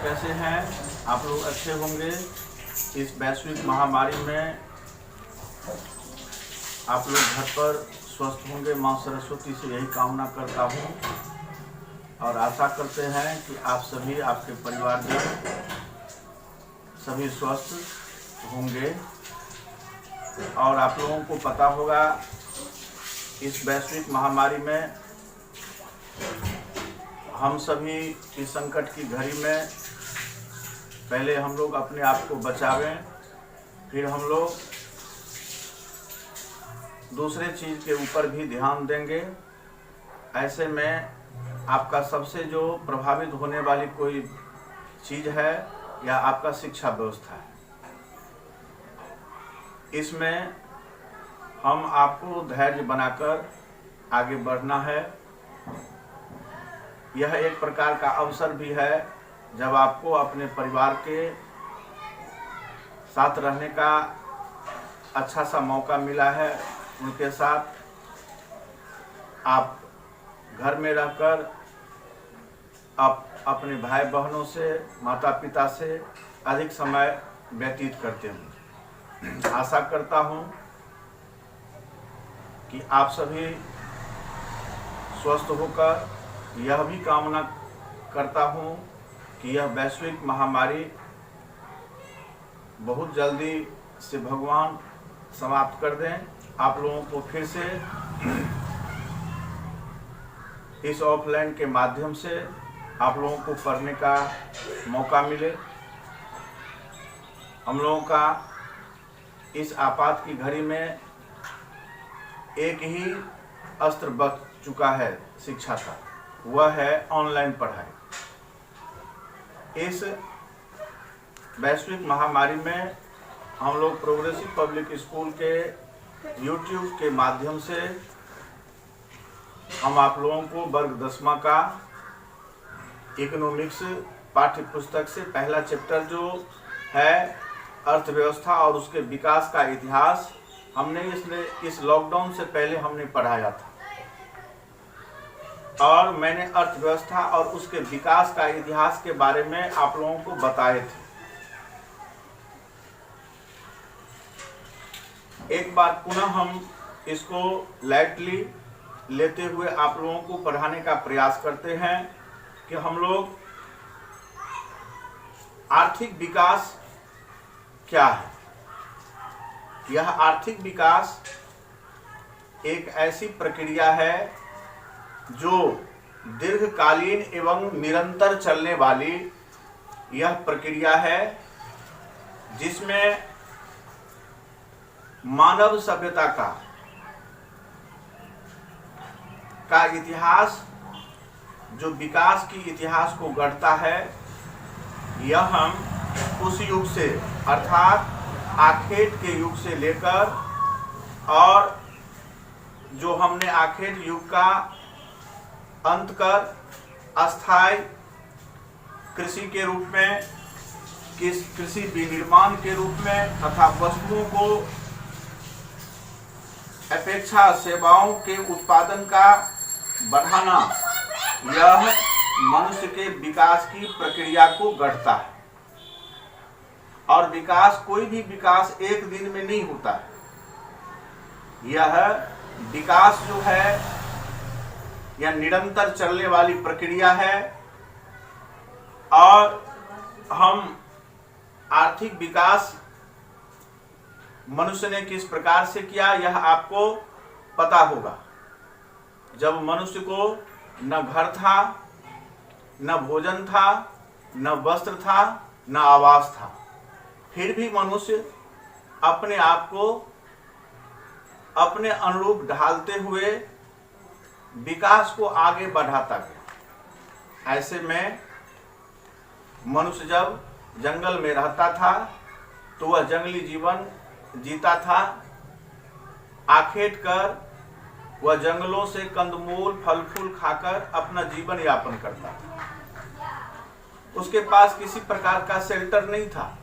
कैसे हैं? आप लोग अच्छे होंगे। इस वैश्विक महामारी में आप लोग घर पर स्वस्थ होंगे। माँ सरस्वती से यही कामना करता हूँ और आशा करते हैं कि आप सभी, आपके परिवारजन सभी स्वस्थ होंगे। और आप लोगों को पता होगा इस वैश्विक महामारी में हम सभी इस संकट की घड़ी में पहले हम लोग अपने आप को बचावें, फिर हम लोग दूसरे चीज़ के ऊपर भी ध्यान देंगे। ऐसे में आपका सबसे जो प्रभावित होने वाली कोई चीज़ है या आपका शिक्षा व्यवस्था है। इसमें हम आपको धैर्य बनाकर आगे बढ़ना है। यह एक प्रकार का अवसर भी है जब आपको अपने परिवार के साथ रहने का अच्छा सा मौका मिला है। उनके साथ आप घर में रहकर आप अपने भाई बहनों से, माता पिता से अधिक समय व्यतीत करते हैं। आशा करता हूँ कि आप सभी स्वस्थ होकर, यह भी कामना करता हूँ कि यह वैश्विक महामारी बहुत जल्दी से भगवान समाप्त कर दें। आप लोगों को फिर से इस ऑफलाइन के माध्यम से आप लोगों को पढ़ने का मौका मिले। हम लोगों का इस आपात की घड़ी में एक ही अस्त्र बच चुका है शिक्षा का, वह है ऑनलाइन पढ़ाई। इस वैश्विक महामारी में हम लोग प्रोग्रेसिव पब्लिक स्कूल के यूट्यूब के माध्यम से हम आप लोगों को वर्ग 10वां का इकोनॉमिक्स पाठ्य पुस्तक से पहला चैप्टर जो है अर्थव्यवस्था और उसके विकास का इतिहास, हमने इस लॉकडाउन से पहले हमने पढ़ाया था और मैंने अर्थव्यवस्था और उसके विकास का इतिहास के बारे में आप लोगों को बताए थे। एक बार पुनः हम इसको लाइटली लेते हुए आप लोगों को पढ़ाने का प्रयास करते हैं कि हम लोग आर्थिक विकास क्या है। यह आर्थिक विकास एक ऐसी प्रक्रिया है जो दीर्घकालीन एवं निरंतर चलने वाली यह प्रक्रिया है, जिसमें मानव सभ्यता का इतिहास, जो विकास की इतिहास को गढ़ता है, यह हम उस युग से अर्थात आखेट के युग से लेकर और जो हमने आखेट युग का अंत कर अस्थायी कृषि के रूप में, कृषि विनिर्माण के रूप में तथा वस्तुओं को अपेक्षा सेवाओं के उत्पादन का बढ़ाना, यह मनुष्य के विकास की प्रक्रिया को गढ़ता है। और विकास, कोई भी विकास एक दिन में नहीं होता है। यह विकास जो है यह निरंतर चलने वाली प्रक्रिया है। और हम आर्थिक विकास मनुष्य ने किस प्रकार से किया, यह आपको पता होगा। जब मनुष्य को न घर था, न भोजन था, न वस्त्र था, न आवास था, फिर भी मनुष्य अपने आप को अपने अनुरूप ढालते हुए विकास को आगे बढ़ाता गया। ऐसे में मनुष्य जब जंगल में रहता था तो वह जंगली जीवन जीता था। आखेट कर वह जंगलों से कंदमूल फल फूल खाकर अपना जीवन यापन करता था। उसके पास किसी प्रकार का शेल्टर नहीं था।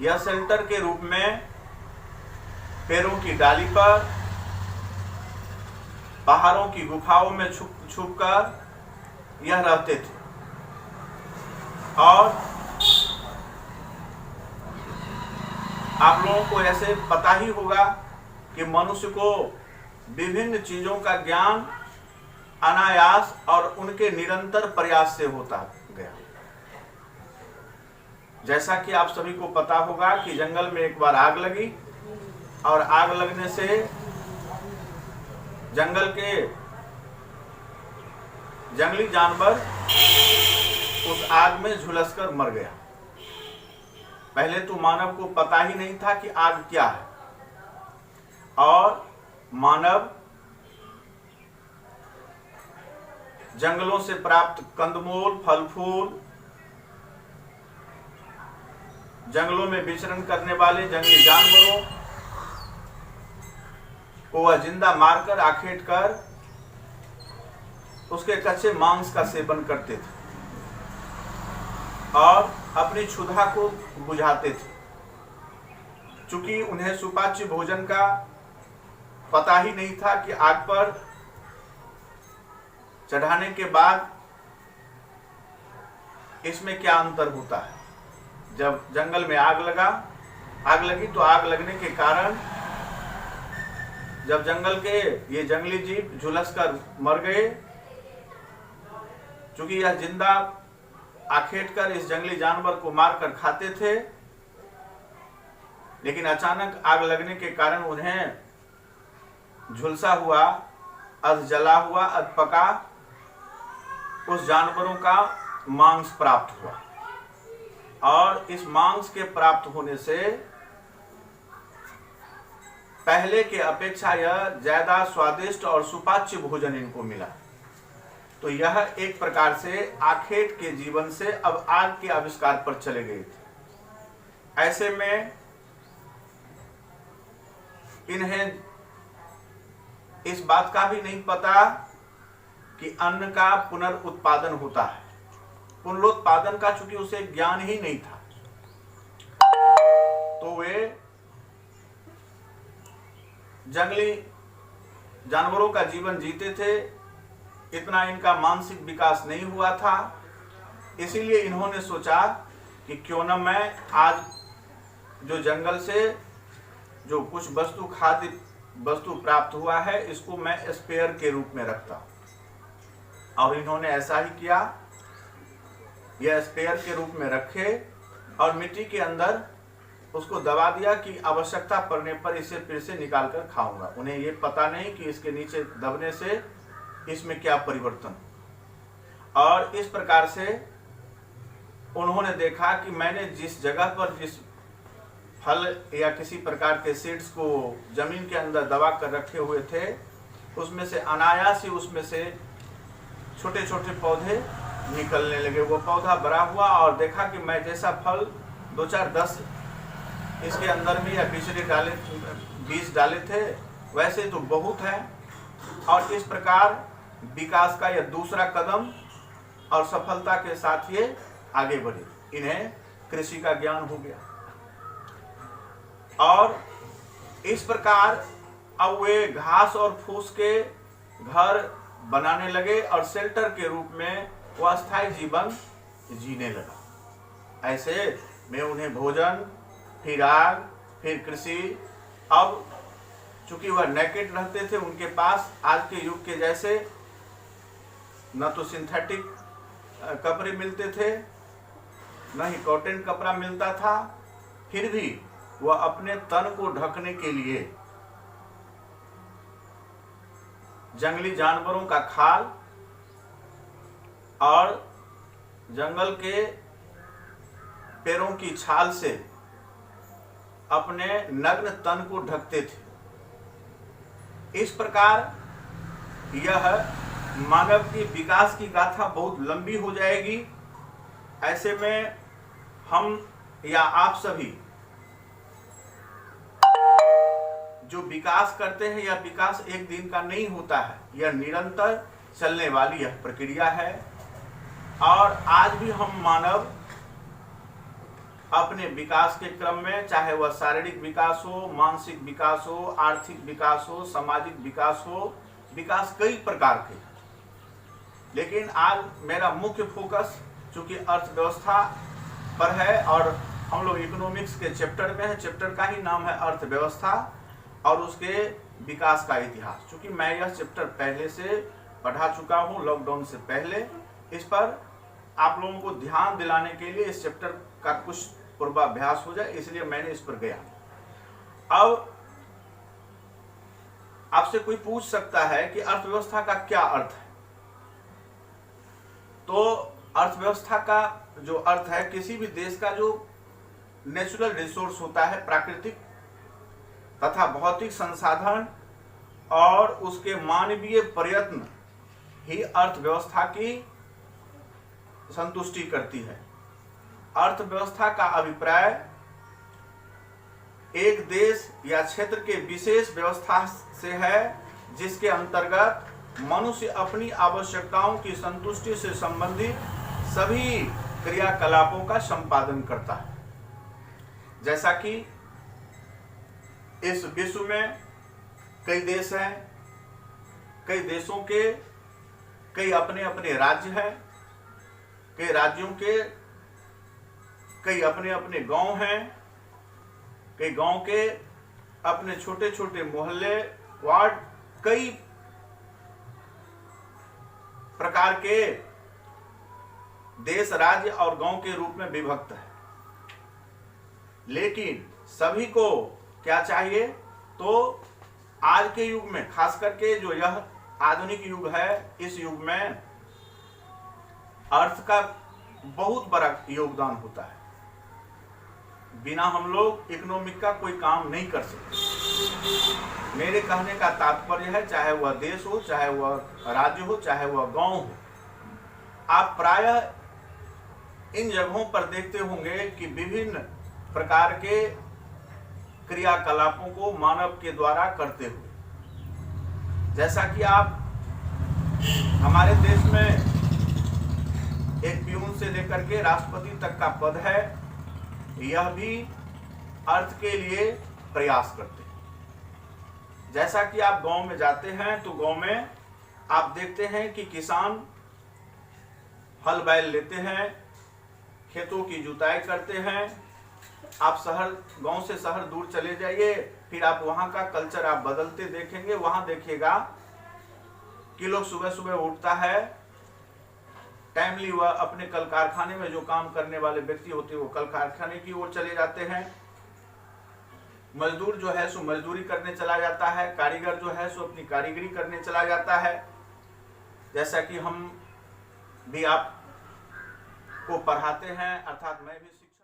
यह शेल्टर के रूप में पेड़ों की डाली पर, पहाड़ों की गुफाओं में छुप कर यह रहते थे। और आप लोगों को ऐसे पता ही होगा कि मनुष्य को विभिन्न चीजों का ज्ञान अनायास और उनके निरंतर प्रयास से होता गया। जैसा कि आप सभी को पता होगा कि जंगल में एक बार आग लगी और आग लगने से जंगल के जंगली जानवर उस आग में झुलसकर मर गया। पहले तो मानव को पता ही नहीं था कि आग क्या है, और मानव जंगलों से प्राप्त कंदमूल, फल फूल, जंगलों में विचरण करने वाले जंगली जानवरों को वह जिंदा मारकर आखेट कर उसके कच्चे मांस का सेवन करते थे और अपनी क्षुधा को बुझाते थे। चूंकि उन्हें सुपाच्य भोजन का पता ही नहीं था कि आग पर चढ़ाने के बाद इसमें क्या अंतर होता है। जब जंगल में आग लगी तो आग लगने के कारण जब जंगल के ये जंगली जीव झुलस कर मर गए, चूंकि यह जिंदा आखेट कर इस जंगली जानवर को मारकर खाते थे, लेकिन अचानक आग लगने के कारण उन्हें झुलसा हुआ, अध जला हुआ, अध पका उस जानवरों का मांस प्राप्त हुआ। और इस मांस के प्राप्त होने से पहले के अपेक्षा यह ज्यादा स्वादिष्ट और सुपाच्य भोजन इनको मिला। तो यह एक प्रकार से आखेट के जीवन से अब आग के आविष्कार पर चले गए थे। ऐसे में इन्हें इस बात का भी नहीं पता कि अन्न का पुनरुत्पादन होता है। पुनरुत्पादन का चूंकि उसे ज्ञान ही नहीं था, तो वे जंगली जानवरों का जीवन जीते थे। इतना इनका मानसिक विकास नहीं हुआ था। इसीलिए इन्होंने सोचा कि क्यों न मैं आज जो जंगल से जो कुछ वस्तु, खाद्य वस्तु प्राप्त हुआ है, इसको मैं स्पेयर के रूप में रखता हूं। और इन्होंने ऐसा ही किया। यह स्पेयर के रूप में रखे और मिट्टी के अंदर उसको दबा दिया कि आवश्यकता पड़ने पर इसे फिर से निकाल कर खाऊंगा। उन्हें ये पता नहीं कि इसके नीचे दबने से इसमें क्या परिवर्तन। और इस प्रकार से उन्होंने देखा कि मैंने जिस जगह पर जिस फल या किसी प्रकार के सीड्स को जमीन के अंदर दबा कर रखे हुए थे, उसमें से अनायास ही उसमें से छोटे छोटे पौधे निकलने लगे। वो पौधा बड़ा हुआ और देखा कि मैं जैसा फल 2, 4, 10 इसके अंदर भी या बीज डाले थे, वैसे तो बहुत है। और इस प्रकार विकास का यह दूसरा कदम और सफलता के साथ ये आगे बढ़े। इन्हें कृषि का ज्ञान हो गया और इस प्रकार अब वे घास और फूस के घर बनाने लगे और शेल्टर के रूप में वो अस्थायी जीवन जीने लगा। ऐसे में उन्हें भोजन, फिर आग, फिर कृषि। अब चूंकि वह नेकेड रहते थे, उनके पास आज के युग के जैसे न तो सिंथेटिक कपड़े मिलते थे, न ही कॉटन कपड़ा मिलता था। फिर भी वह अपने तन को ढकने के लिए जंगली जानवरों का खाल और जंगल के पेड़ों की छाल से अपने नग्न तन को ढकते थे। इस प्रकार यह मानव की विकास की गाथा बहुत लंबी हो जाएगी। ऐसे में हम या आप सभी जो विकास करते हैं, यह विकास एक दिन का नहीं होता है, यह निरंतर चलने वाली यह प्रक्रिया है। और आज भी हम मानव अपने विकास के क्रम में, चाहे वह शारीरिक विकास हो, मानसिक विकास हो, आर्थिक विकास हो, सामाजिक विकास हो, विकास कई प्रकार के। लेकिन आज मेरा मुख्य फोकस चूंकि अर्थव्यवस्था पर है और हम लोग इकोनॉमिक्स के चैप्टर में है, चैप्टर का ही नाम है अर्थव्यवस्था और उसके विकास का इतिहास। चूंकि मैं यह चैप्टर पहले से पढ़ा चुका हूं लॉकडाउन से पहले, इस पर आप लोगों को ध्यान दिलाने के लिए इस चैप्टर का कुछ पूर्वाभ्यास हो जाए, इसलिए मैंने इस पर गया। अब आपसे कोई पूछ सकता है कि अर्थव्यवस्था का क्या अर्थ है। तो अर्थव्यवस्था का जो अर्थ है, किसी भी देश का जो नेचुरल रिसोर्स होता है, प्राकृतिक तथा भौतिक संसाधन और उसके मानवीय प्रयत्न ही अर्थव्यवस्था की संतुष्टि करती है। अर्थव्यवस्था का अभिप्राय एक देश या क्षेत्र के विशेष व्यवस्था से है जिसके अंतर्गत मनुष्य अपनी आवश्यकताओं की संतुष्टि से संबंधित सभी क्रियाकलापों का संपादन करता है। जैसा कि इस विश्व में कई देश हैं, कई देशों के कई अपने अपने राज्य हैं, कई राज्यों के कई अपने अपने गांव हैं, कई गांव के अपने छोटे छोटे मोहल्ले, वार्ड, कई प्रकार के देश, राज्य और गांव के रूप में विभक्त है। लेकिन सभी को क्या चाहिए? तो आज के युग में, खास करके जो यह आधुनिक युग है, इस युग में अर्थ का बहुत बड़ा योगदान होता है। बिना हम लोग इकोनॉमिक का कोई काम नहीं कर सकते। मेरे कहने का तात्पर्य है, चाहे वह देश हो, चाहे वह राज्य हो, चाहे वह गांव हो, आप प्रायः इन जगहों पर देखते होंगे कि विभिन्न प्रकार के क्रियाकलापों को मानव के द्वारा करते हुए, जैसा कि आप हमारे देश में एक प्यून से लेकर के राष्ट्रपति तक का पद है, यह भी अर्थ के लिए प्रयास करते हैं। जैसा कि आप गांव में जाते हैं तो गांव में आप देखते हैं कि किसान हल बैल लेते हैं, खेतों की जुताई करते हैं। आप शहर, गांव से शहर दूर चले जाइए, फिर आप वहां का कल्चर आप बदलते देखेंगे। वहां देखिएगा कि लोग सुबह सुबह उठता है, टाइमली वह अपने कल कारखाने में जो काम करने वाले व्यक्ति होते हैं वो कल कारखाने की ओर चले जाते हैं। मजदूर जो है सो मजदूरी करने चला जाता है, कारीगर जो है सो अपनी कारीगरी करने चला जाता है। जैसा कि हम भी आप को पढ़ाते हैं, अर्थात मैं भी शिक्षक